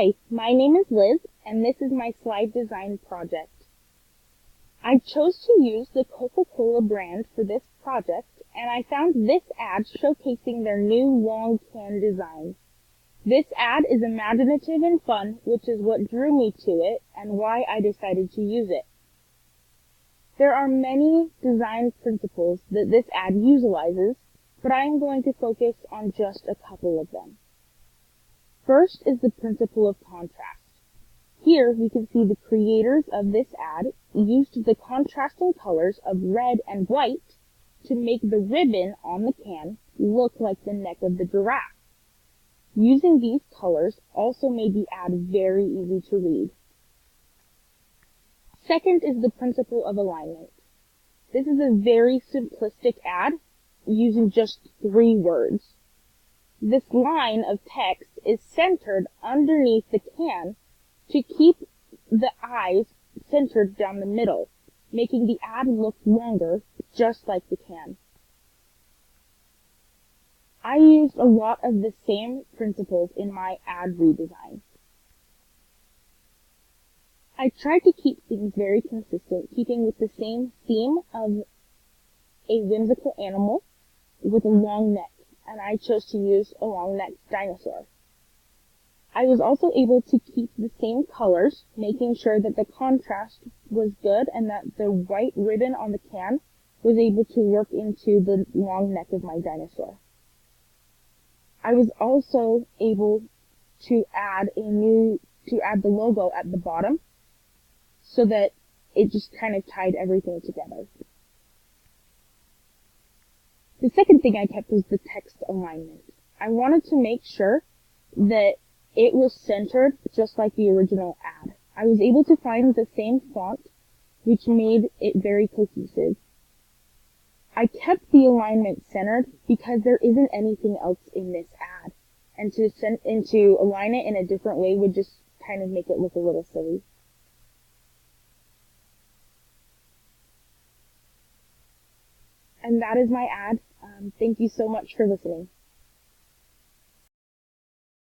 Hi, my name is Liz, and this is my slide design project. I chose to use the Coca-Cola brand for this project, and I found this ad showcasing their new long can design. This ad is imaginative and fun, which is what drew me to it and why I decided to use it. There are many design principles that this ad utilizes, but I am going to focus on just a couple of them. First is the principle of contrast. Here we can see the creators of this ad used the contrasting colors of red and white to make the ribbon on the can look like the neck of the giraffe. Using these colors also made the ad very easy to read. Second is the principle of alignment. This is a very simplistic ad using just 3 words. This line of text is centered underneath the can to keep the eyes centered down the middle, making the ad look longer, just like the can. I used a lot of the same principles in my ad redesign. I tried to keep things very consistent, keeping with the same theme of a whimsical animal with a long neck, and I chose to use a long-necked dinosaur. I was also able to keep the same colors, making sure that the contrast was good and that the white ribbon on the can was able to work into the long neck of my dinosaur. I was also able to add the logo at the bottom so that it just kind of tied everything together. The second thing I kept was the text alignment. I wanted to make sure that it was centered just like the original ad. I was able to find the same font, which made it very cohesive. I kept the alignment centered because there isn't anything else in this ad, and to align it in a different way would just kind of make it look a little silly. And that is my ad. Thank you so much for listening.